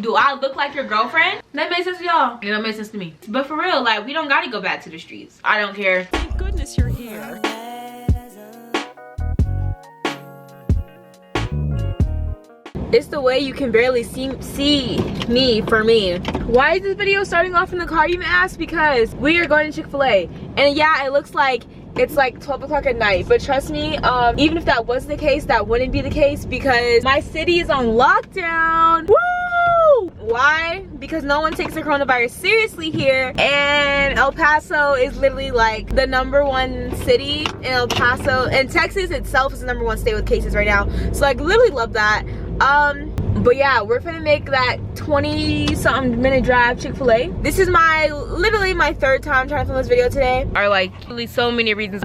Do I look like your girlfriend? That makes sense to y'all. It don't make sense to me. But for real, like, we don't gotta go back to the streets. I don't care. Thank goodness you're here. It's the way you can barely see me for me. Why is this video starting off in the car, you may ask? Because we are going to Chick-fil-A. And yeah, it looks like it's like 12 o'clock at night, but trust me, even if that wasn't the case, that wouldn't be the case because my city is on lockdown. Woo! Why? Because no one takes the coronavirus seriously here, and El Paso is literally like the -1 city in El Paso, and Texas itself is the #1 state with cases right now. So like, literally love that. But yeah, we're gonna make that 20-something minute drive Chick-fil-A. This is literally my 3rd time trying to film this video today. Are like really so many reasons.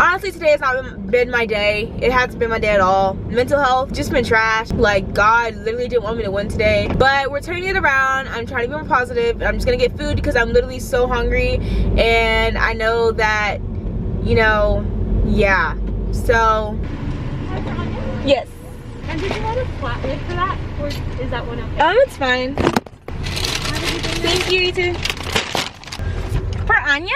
Honestly, today has not been my day. It hasn't been my day at all. Mental health just been trash. Like, God literally didn't want me to win today. But we're turning it around. I'm trying to be more positive. I'm just gonna get food because I'm literally so hungry, and I know that, you know, yeah. So yes. And did you want a flat lid for that? Or is that one okay? It's fine. Thank you, you too. For Anya?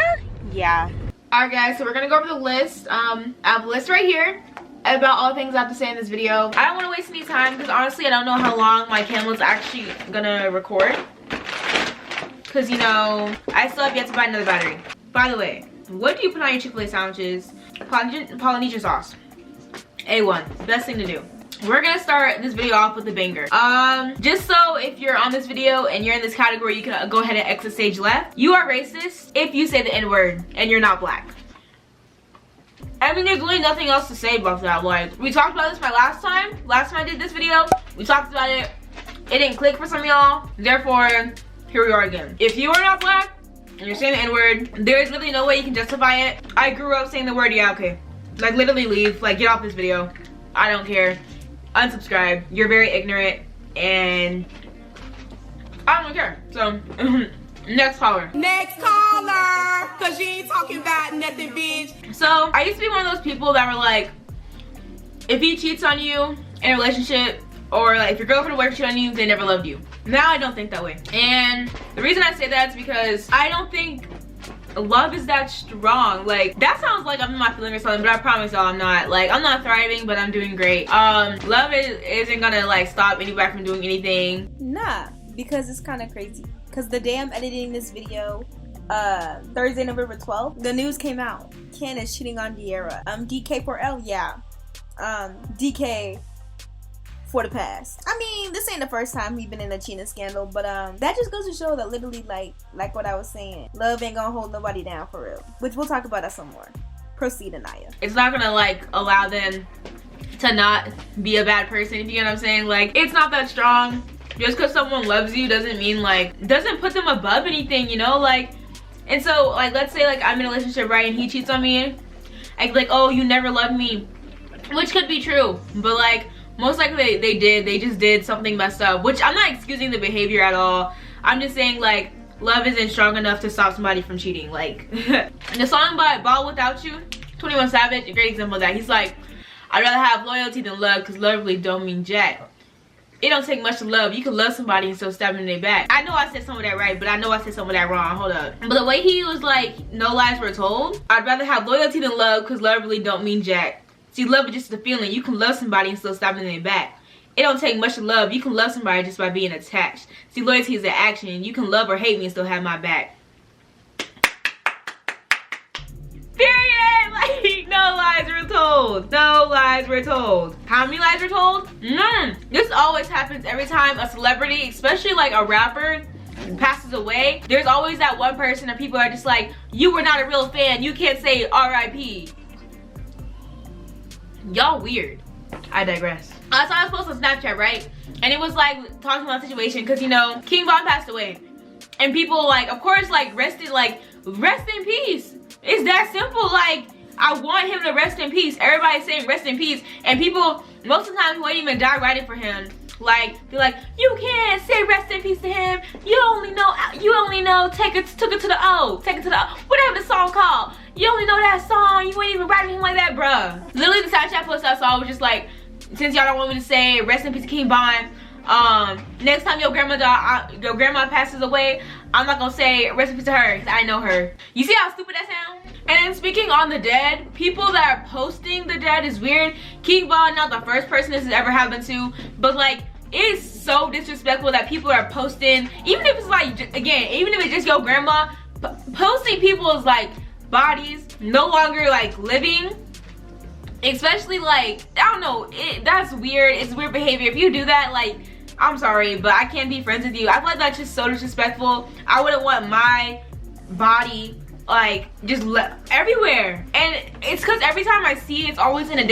Yeah. Alright guys, so we're gonna go over the list. I have a list right here about all the things I have to say in this video. I don't want to waste any time because honestly I don't know how long my camera's actually gonna record. Because, you know, I still have yet to buy another battery. By the way, what do you put on your Chick-fil-A sandwiches? Polynesian sauce. A1. Best thing to do. We're gonna start this video off with a banger. Just so if you're on this video and you're in this category, you can go ahead and exit stage left. You are racist if you say the N-word and you're not black. I mean, there's really nothing else to say about that. Like, we talked about this my last time I did this video. We talked about it. It didn't click for some of y'all. Therefore, here we are again. If you are not black and you're saying the N-word, there's literally no way you can justify it. I grew up saying the word, yeah, okay. Like, literally leave. Like, get off this video. I don't care. Unsubscribe. You're very ignorant and I don't care. So next caller. Next caller, cause you ain't talking about nothing, bitch. So I used to be one of those people that were like, if he cheats on you in a relationship, or like if your girlfriend or boyfriend cheat on you, they never loved you. Now I don't think that way. And the reason I say that is because I don't think love is that strong. Like, that sounds like I'm in my feeling or something, but I promise y'all I'm not. Like, I'm not thriving, but I'm doing great. Love isn't gonna like stop anybody from doing anything. Nah, because it's kind of crazy. Because the day I'm editing this video, Thursday, November 12th, the news came out. Ken is cheating on De'Ara. DK4L, yeah. DK for the past. I mean, this ain't the first time we've been in a cheating scandal, but that just goes to show that literally, like what I was saying, love ain't gonna hold nobody down for real. Which we'll talk about that some more. Proceed, Aniya. It's not gonna like allow them to not be a bad person, if you get what I'm saying. Like, it's not that strong. Just because someone loves you doesn't mean like, doesn't put them above anything, you know? Like, and so like, let's say like I'm in a relationship, right, and he cheats on me, I'd be like, oh, you never loved me, which could be true, but like most likely they just did something messed up, which I'm not excusing the behavior at all. I'm just saying like, love isn't strong enough to stop somebody from cheating. Like the song by Ball Without You, 21 Savage, a great example of that. He's like, I'd rather have loyalty than love, because love really don't mean jack. It don't take much to love. You can love somebody and still stab them in their back. I know I said some of that right, but I know I said some of that wrong. Hold up. But the way he was like, no lies were told, I'd rather have loyalty than love, because love really don't mean jack. See, love is just the feeling. You can love somebody and still stab them in their back. It don't take much to love. You can love somebody just by being attached. See, loyalty is an action. You can love or hate me and still have my back. Period. Like, no lies were told. No lies were told. How many lies were told? None. This always happens every time a celebrity, especially like a rapper, passes away. There's always that one person, and people are just like, you were not a real fan. You can't say R.I.P. Y'all weird. I digress. So I was posting on Snapchat, right? And it was like talking about the situation, because you know, King Von passed away. And people like, of course, like rest in peace. It's that simple. Like, I want him to rest in peace. Everybody's saying rest in peace. And people, most of the time, who ain't even die writing for him. Like, they're like, you can't say rest in peace to him. You only know, took it to the O. Take it to the O. Whatever the song called. You only know that song. You ain't even writing him like that, bruh. Literally, the Snapchat post I saw was just like, since y'all don't want me to say rest in peace to King Von, Next time your grandma passes away, I'm not gonna say recipe to her, 'cause I know her. You see how stupid that sounds? And then speaking on the dead, people that are posting the dead is weird. King Von, not the first person this has ever happened to, but like, it's so disrespectful that people are posting, even if it's like, again, even if it's just your grandma, posting people's like bodies no longer like living, especially like, I don't know, that's weird. It's weird behavior. If you do that, like, I'm sorry, but I can't be friends with you. I feel like that's just so disrespectful. I wouldn't want my body like just everywhere, and it's because every time I see it, it's always in a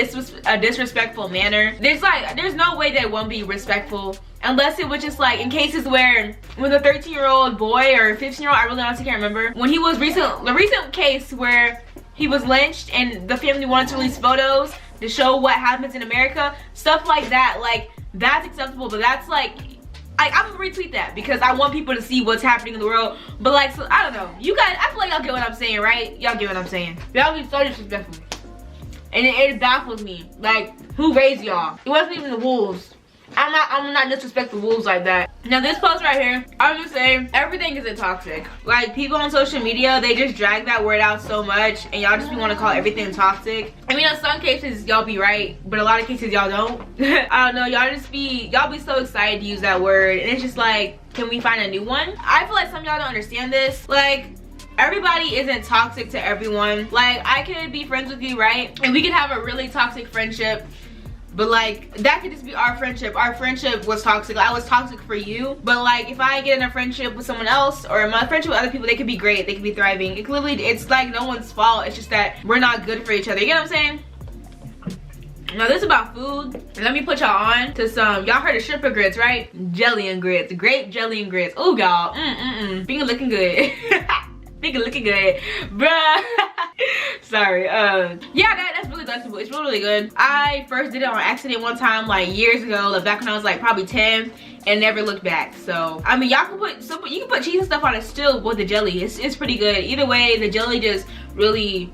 disrespectful manner. There's no way that it won't be respectful, unless it was just like in cases where when the 13-year-old boy or 15-year-old, I really honestly can't remember, when he was the recent case where he was lynched and the family wanted to release photos to show what happens in America, stuff like that, like that's acceptable. But that's like I'm gonna retweet that because I want people to see what's happening in the world. But like, so I don't know, you guys, I feel like y'all get what I'm saying, right? Y'all get what I'm saying. Y'all be so disrespectful, and it baffles me. Like, who raised y'all? It wasn't even the wolves. I'm not disrespect the wolves like that. Now this post right here, I'm just saying everything isn't toxic. Like, people on social media, they just drag that word out so much, and y'all just want to call everything toxic. I mean, in some cases y'all be right, but a lot of cases y'all don't. I don't know, y'all be so excited to use that word, and it's just like, can we find a new one? I feel like some of y'all don't understand this. Like, everybody isn't toxic to everyone. Like, I could be friends with you, right? And we could have a really toxic friendship, but like, that could just be our friendship. Our friendship was toxic. I was toxic for you. But like, if I get in a friendship with someone else, or my friendship with other people, they could be great. They could be thriving. It's like no one's fault. It's just that we're not good for each other. You get what I'm saying? Now this is about food. Let me put y'all on to some, y'all heard of shrimp and grits, right? Jelly and grits. Grape jelly and grits. Oh, y'all. Finger looking good. Finger looking good. Bruh. Sorry. Yeah, that's really delectable. It's really good. I first did it on accident one time, like years ago, like back when I was like probably 10, and never looked back. So I mean, y'all can put you can put cheese and stuff on it still with the jelly. It's pretty good. Either way, the jelly just really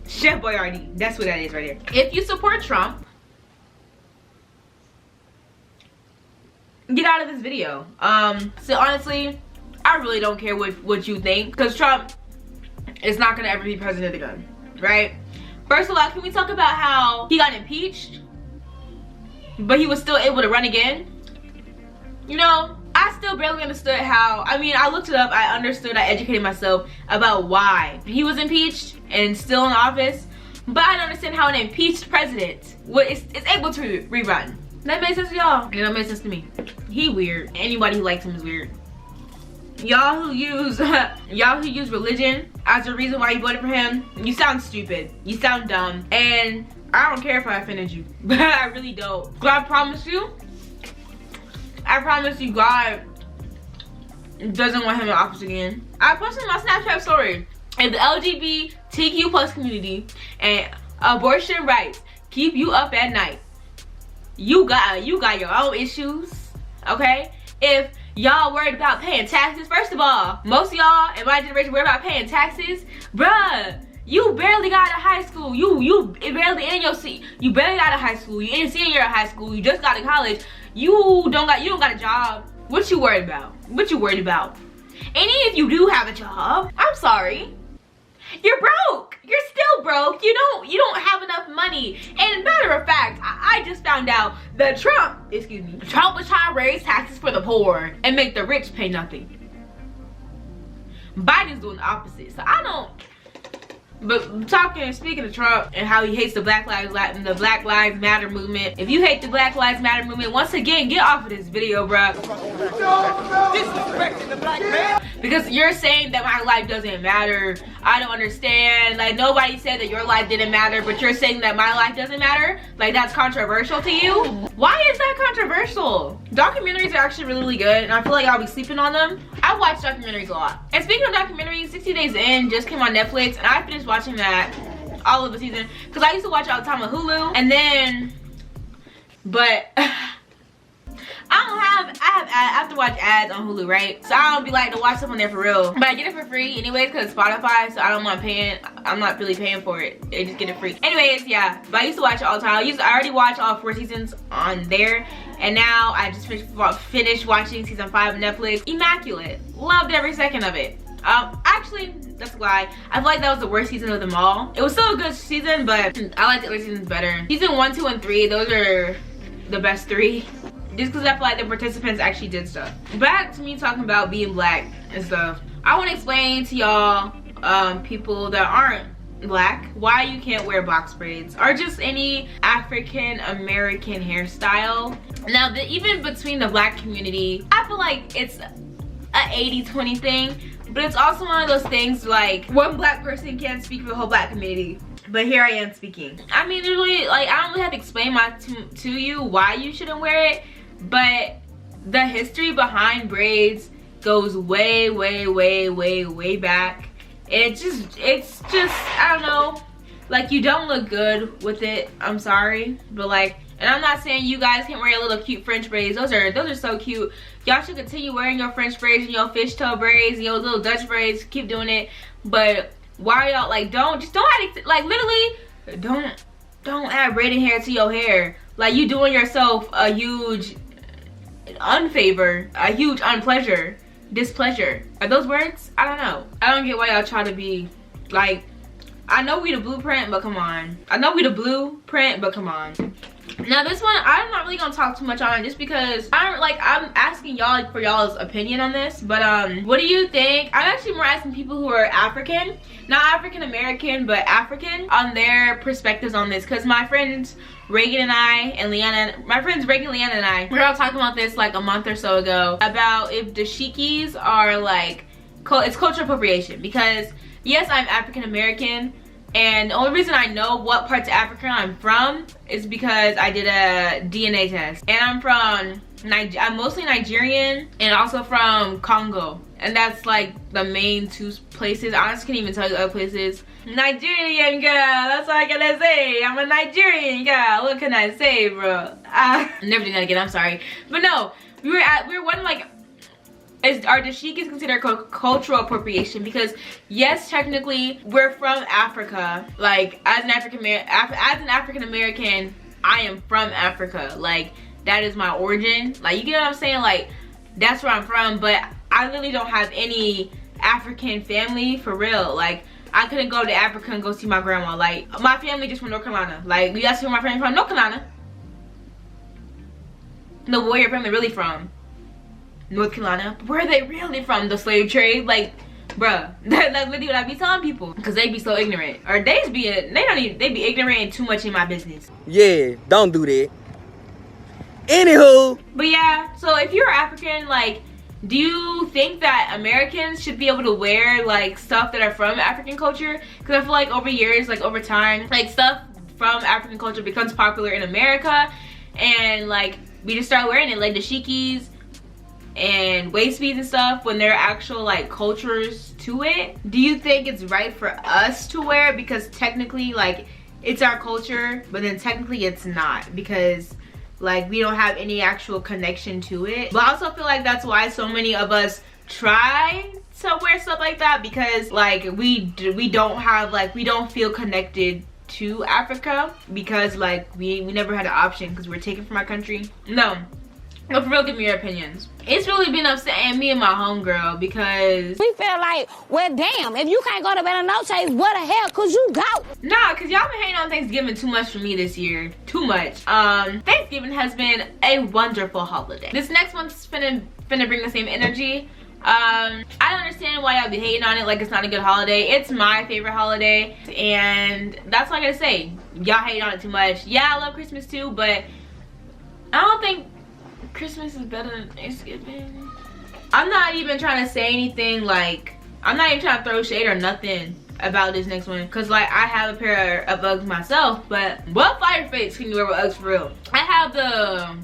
Chef Boyardee. That's what that is right there. If you support Trump, get out of this video. So honestly, I really don't care what you think, because Trump is not gonna ever be president again, right? First of all, can we talk about how he got impeached, but he was still able to run again? You know, I still barely understood how, I mean, I looked it up, I understood, I educated myself about why he was impeached and still in office, but I don't understand how an impeached president is able to rerun. That made sense to y'all? It don't make sense to me. He weird. Anybody who likes him is weird. Y'all who use religion as a reason why you voted for him, you sound stupid. You sound dumb. And I don't care if I offended you. But I really don't. God promise you, God doesn't want him in office again. I posted my Snapchat story. If the LGBTQ plus community and abortion rights keep you up at night, you got your own issues, okay? If y'all worried about paying taxes, first of all, most of y'all in my generation worried about paying taxes, bruh. You barely got out of high school. You barely in your seat. You barely got out of high school. You in senior year of high school. You just got to college. You don't got a job. What you worried about? What you worried about? And even if you do have a job, I'm sorry, you're broke. You're still broke. You don't have enough money. And matter of fact, I just found out that Trump was trying to raise taxes for the poor and make the rich pay nothing. Biden's doing the opposite. So I don't. But speaking of Trump and how he hates the Black Lives Matter movement. If you hate the Black Lives Matter movement, once again, get off of this video, bruh. Disrespecting the black man. Because you're saying that my life doesn't matter. I don't understand. Like, nobody said that your life didn't matter, but you're saying that my life doesn't matter? Like, that's controversial to you? Why is that controversial? Documentaries are actually really good, and I feel like I'll be sleeping on them. I watch documentaries a lot. And speaking of documentaries, 60 Days In just came on Netflix, and I finished watching that, all of the season, because I used to watch it all the time on Hulu, and then, but I don't have have to watch ads on Hulu, right? So I don't be like to watch stuff on there for real. But I get it for free anyways because it's Spotify, so I don't mind paying. I'm not really paying for it. They just get it free. Anyways, yeah. But I used to watch it all the time. I already watched all 4 seasons on there. And now I just finished watching season 5 of Netflix. Immaculate. Loved every second of it. Actually, that's a lie. I feel like that was the worst season of them all. It was still a good season, but I like the other seasons better. Season 1, 2, and 3, those are the best 3. Just because I feel like the participants actually did stuff. Back to me talking about being black and stuff. I want to explain to y'all, people that aren't black, why you can't wear box braids or just any African American hairstyle. Now, even between the black community, I feel like it's a 80-20 thing, but it's also one of those things like one black person can't speak for the whole black community. But here I am speaking. I mean, literally, like, I don't really have to explain to you why you shouldn't wear it, but the history behind braids goes way, way, way, way, way back. It's just, I don't know, like, you don't look good with it. I'm sorry, but like, and I'm not saying you guys can't wear your little cute French braids. Those are so cute. Y'all should continue wearing your French braids and your fishtail braids and your little Dutch braids. Keep doing it. But why y'all like don't add, like, literally don't add braided hair to your hair. Like, you doing yourself a huge unfavor, a huge unpleasure. Displeasure. Are those words? I don't know. I don't get why y'all try to be like, I know we the blueprint, but come on. I know we the blueprint, but come on. Now this one, I'm not really gonna talk too much on it just because I'm asking y'all for y'all's opinion on this. But what do you think? I'm actually more asking people who are African, not African American, but African, on their perspectives on this. Cause my friends Reagan and I and Leanna, Leanna and I, we were all talking about this like a month or so ago about if dashikis are like, it's cultural appropriation. Because yes, I'm African American, and the only reason I know what parts of Africa I'm from is because I did a DNA test. And I'm mostly Nigerian and also from Congo. And that's like the main 2 places. I honestly can't even tell you other places. Nigerian girl, that's all I gotta say. I'm a Nigerian girl. What can I say, bro? Never did that again, I'm sorry. But no, we were wondering, like, are dashikis considered cultural appropriation? Because yes, technically we're from Africa. Like, as an African American, I am from Africa. Like, that is my origin. Like, you get what I'm saying? Like, that's where I'm from. But I really don't have any African family for real. Like, I couldn't go to Africa and go see my grandma. Like, my family just from North Carolina. Like, you ask where my family from? North Carolina. No, where your family really from? North Carolina. Where are they really from? The slave trade? Like, bruh, that's literally what I be telling people, because they be so ignorant, or they be ignorant and too much in my business. Yeah, don't do that. Anywho, but yeah, so if you're African, like, do you think that Americans should be able to wear like stuff that are from African culture? Because I feel like over years, like over time, like stuff from African culture becomes popular in America, and like we just start wearing it, like dashikis and waist beads and stuff, when there are actual like cultures to it. Do you think it's right for us to wear it? Because technically, like, it's our culture, but then technically it's not, because like we don't have any actual connection to it. But I also feel like that's why so many of us try to wear stuff like that, because like we don't have, like, we don't feel connected to Africa, because like we never had an option because we're taken from our country. No, but for real, give me your opinions. It's really been upsetting me and my homegirl, because we feel like, well, damn, if you can't go to Better No Chase, where the hell could you go? Nah, because y'all been hating on Thanksgiving too much for me this year. Too much. Thanksgiving has been a wonderful holiday. This next one's finna bring the same energy. I don't understand why y'all be hating on it like it's not a good holiday. It's my favorite holiday, and that's all I gotta say. Y'all hate on it too much. Yeah, I love Christmas too, but I don't think Christmas is better than Thanksgiving. I'm not even trying to say anything, like, I'm not even trying to throw shade or nothing about this next one, because like I have a pair of Uggs myself. But what fire face can you wear with Uggs for real? I have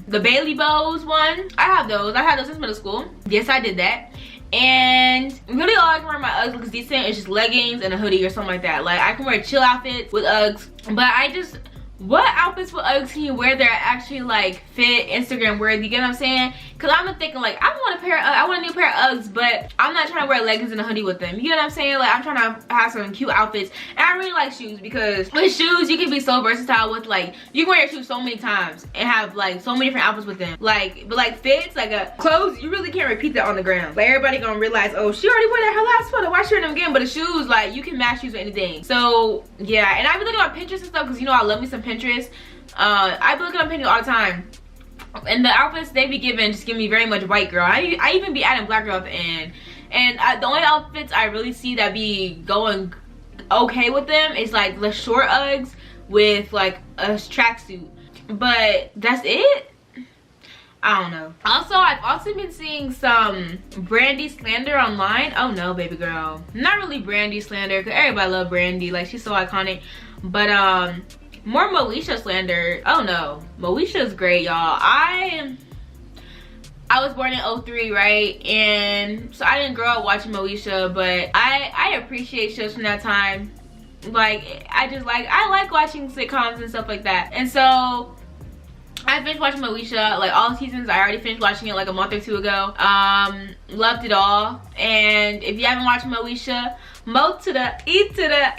the Bailey Bows one. I have those since middle school. Yes, I did that. And really all I can wear my Uggs looks decent is just leggings and a hoodie or something like that. Like, I can wear chill outfits with Uggs, but I just what outfits with Uggs can you wear that are actually like fit, Instagram worthy? You get what I'm saying? Cause I'm thinking like I want a new pair of Uggs, but I'm not trying to wear leggings and a hoodie with them. You get what I'm saying? Like I'm trying to have some cute outfits. And I really like shoes because with shoes you can be so versatile with like you can wear your shoes so many times and have like so many different outfits with them. Like but like fits, like clothes, you really can't repeat that on the ground. Like everybody gonna realize, oh, she already wore that her last photo. Why she wear them again? But the shoes, like you can match shoes with anything. So yeah, and I be looking on Pinterest and stuff because you know I love me some Pinterest. I be looking on Pinterest all the time, and the outfits they be giving just give me very much white girl. I even be adding black girl at the end, and the only outfits I really see that be going okay with them is like the short Uggs with like a tracksuit, but that's it. I don't know. Also, I've also been seeing some Brandy slander online. Oh no, baby girl, not really Brandy slander because everybody love Brandy, like she's so iconic, but more Moesha slander. Oh no, Moesha's great, y'all. I was born in 03, right? And so I didn't grow up watching Moesha, but I appreciate shows from that time. Like I like watching sitcoms and stuff like that. And so I finished watching Moesha, like all seasons. I already finished watching it like a month or two ago. Loved it all. And if you haven't watched Moesha, mo to the, e to the,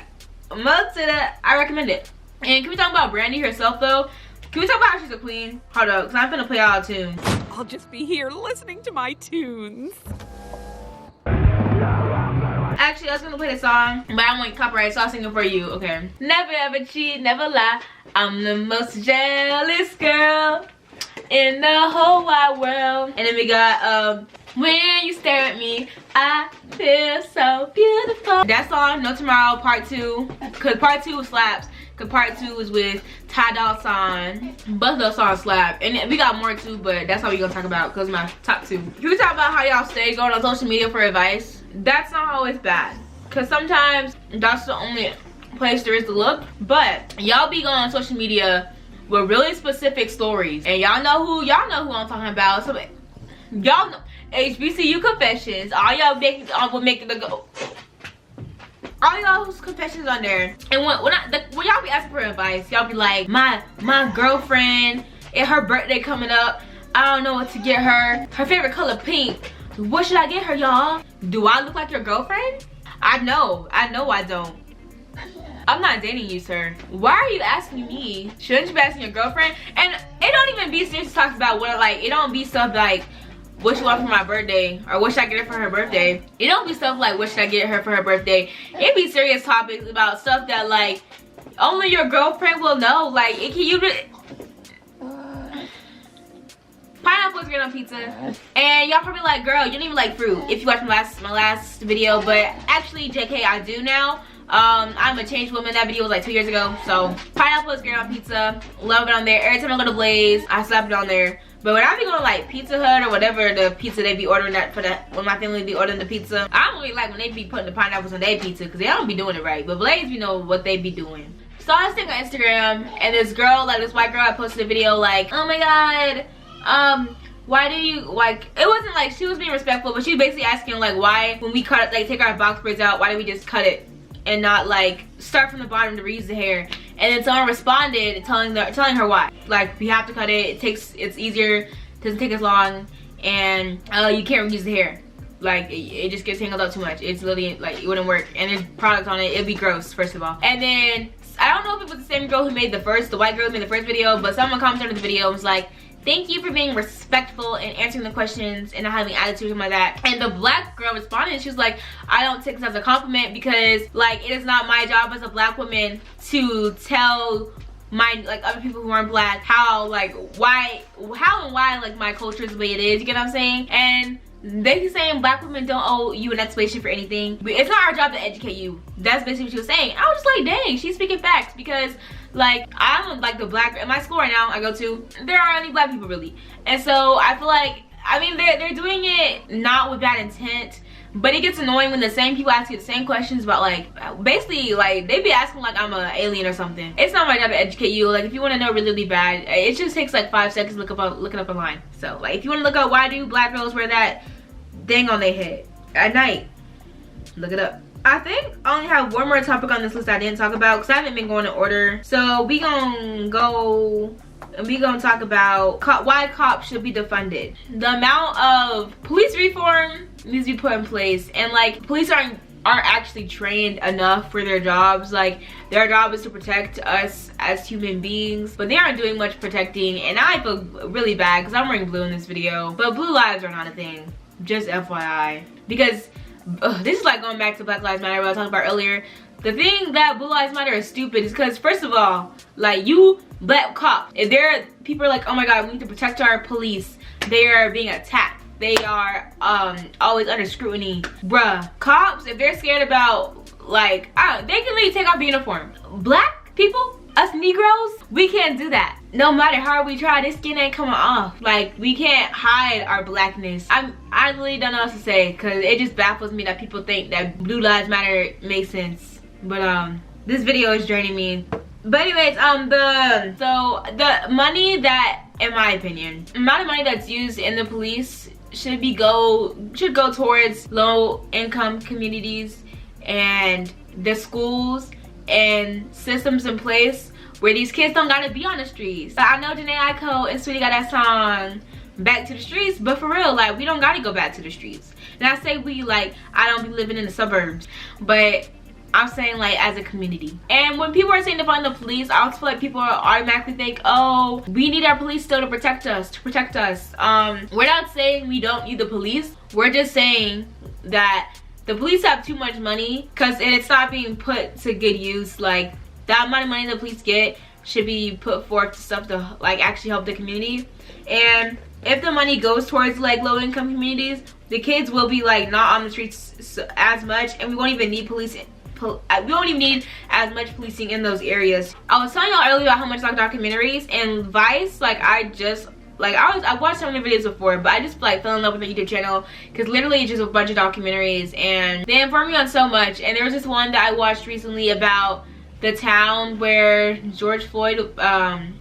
mo to the, I recommend it. And can we talk about Brandy herself though? Can we talk about how she's a queen? Hold up, because I'm finna play all the tunes. I'll just be here listening to my tunes. Actually, I was gonna play the song, but I want copyright, so I'll sing it for you, okay? Never ever cheat, never lie. I'm the most jealous girl in the whole wide world. And then we got, when you stare at me, I feel so beautiful. That song, No Tomorrow, part 2, because part 2 slaps. Part 2 is with Ty Dolla $ign. Both those songs slap, and we got more too, but that's all we're gonna talk about because my top 2. Can we talk about how y'all stay going on social media for advice? That's not always bad, because sometimes that's the only place there is to look. But y'all be going on social media with really specific stories, and y'all know who I'm talking about. So y'all know HBCU confessions. All y'all will make it go. All y'all's confessions on there, and when y'all be asking for advice, y'all be like, my girlfriend, and her birthday coming up, I don't know what to get her. Her favorite color pink. What should I get her, y'all? Do I look like your girlfriend? I know I don't. I'm not dating you, sir. Why are you asking me? Shouldn't you be asking your girlfriend? And it don't even be serious talks about what, like, it don't be stuff like what you want for my birthday, or what should I get her for her birthday. It don't be stuff like what should I get her for her birthday. It be serious topics about stuff that like only your girlfriend will know. Like it can you pineapple is great on pizza, and y'all probably like, girl, you don't even like fruit if you watched my last video, but actually JK, I do now. I'm a changed woman. That video was like 2 years ago. So pineapple is great on pizza. Love it on there. Every time I go to Blaze, I slap it on there. But when I be going to like Pizza Hut or whatever the pizza they be ordering that for that, when my family be ordering the pizza, I don't really like when they be putting the pineapples on their pizza because they don't be doing it right. But Blaze, you know what they be doing. So I was thinking on Instagram, and this girl, like this white girl, I posted a video like, oh my god, why do you, like, it wasn't like she was being respectful, but she was basically asking like why when we cut, like take our box braids out, why do we just cut it and not like start from the bottom to reuse the hair? And then someone responded telling her why. Like, we have to cut it. It's easier, doesn't take as long, and you can't reuse the hair. Like it just gets tangled up too much. It's literally like it wouldn't work. And there's product on it. It'd be gross, first of all. And then I don't know if it was the same girl who made the white girl who made the first video, but someone commented on the video and was like, thank you for being respectful and answering the questions and not having attitude or something like that. And the black girl responded, she was like, I don't take this as a compliment because like it is not my job as a black woman to tell my like other people who aren't black how like how and why like my culture is the way it is. You get what I'm saying? And they keep saying black women don't owe you an explanation for anything. It's not our job to educate you. That's basically what she was saying. I was just like, dang, she's speaking facts, because like I'm like the black in my school right now I go to, there aren't any black people really. And so I feel like, I mean, they're doing it not with bad intent, but it gets annoying when the same people ask you the same questions about like basically like they be asking like I'm an alien or something. It's not my job to educate you. Like if you want to know really, really bad, it just takes like 5 seconds to look it up online. So like if you want to look up why do black girls wear that thing on their head at night, look it up. I think I only have one more topic on this list I didn't talk about because I haven't been going in order. So we gonna go and we gonna talk about why cops should be defunded. The amount of police reform needs to be put in place, and like police aren't actually trained enough for their jobs. Like their job is to protect us as human beings, but they aren't doing much protecting, and I feel really bad because I'm wearing blue in this video, but blue lives are not a thing, just FYI. Because this is like going back to Black Lives Matter, what I was talking about earlier. The thing that Blue Lives Matter is stupid is because, first of all, like, you black cops, if there are people are like, oh my god, we need to protect our police, they are being attacked, they are always under scrutiny. Bruh, cops, if they're scared about, like, they can literally take off the uniform. Black people, us Negroes, we can't do that. No matter how we try, this skin ain't coming off. Like, we can't hide our blackness. I really don't know what to say, because it just baffles me that people think that Blue Lives Matter makes sense. But this video is draining me. But anyways, the money that, in my opinion, the amount of money that's used in the police should go towards low income communities and the schools and systems in place where these kids don't gotta be on the streets. I know Janae Aiko and Sweetie got that song Back to the Streets, but for real, like, we don't gotta go back to the streets. And I say we, like, I don't be living in the suburbs, but I'm saying, like, as a community. And when people are saying defund the police, I also feel like people automatically think, oh, we need our police still to protect us, we're not saying we don't need the police. We're just saying that the police have too much money because it's not being put to good use. Like, that amount of money the police get should be put forth to stuff to, like, actually help the community. And if the money goes towards, like, low income communities, the kids will be, like, not on the streets as much, and we won't even need we won't even need as much policing in those areas. I was telling y'all earlier about how much I like documentaries, and Vice, like, I've watched so many videos before, but I just, like, fell in love with the YouTube channel because literally it's just a bunch of documentaries, and they inform me on so much. And there was this one that I watched recently about the town where George Floyd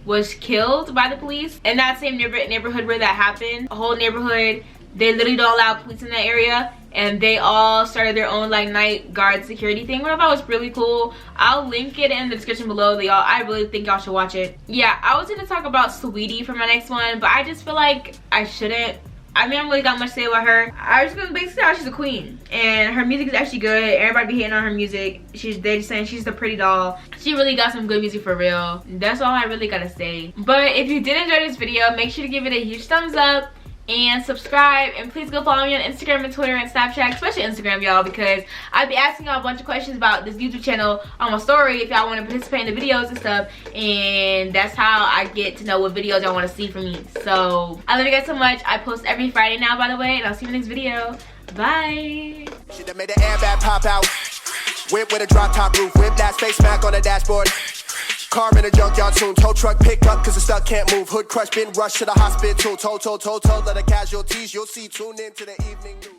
was killed by the police. In that same neighborhood where that happened, a whole neighborhood, they literally don't allow police in that area, and they all started their own, like, night guard security thing, which I thought was really cool. I'll link it in the description below. I really think y'all should watch it. Yeah, I was gonna talk about Sweetie for my next one, but I just feel like I shouldn't. I mean, I really got much to say about her. I was gonna basically say she's a queen, and her music is actually good. Everybody be hating on her music. They just saying she's a pretty doll. She really got some good music for real. That's all I really gotta say. But if you did enjoy this video, make sure to give it a huge thumbs up and subscribe, and please go follow me on Instagram and Twitter and Snapchat, especially Instagram, y'all, because I'll be asking y'all a bunch of questions about this YouTube channel on my story if y'all want to participate in the videos and stuff, and that's how I get to know what videos y'all want to see from me. So I love you guys so much. I post every Friday now, by the way, and I'll see you in the next video. Bye. She done made the airbag pop out. Whip with a drop top roof. Whip that face smack on the dashboard. Car in a junkyard soon. Tow truck picked up cause the stuck can't move. Hood crush been rushed to the hospital. Told of the casualties. You'll see. Tune in to the evening news.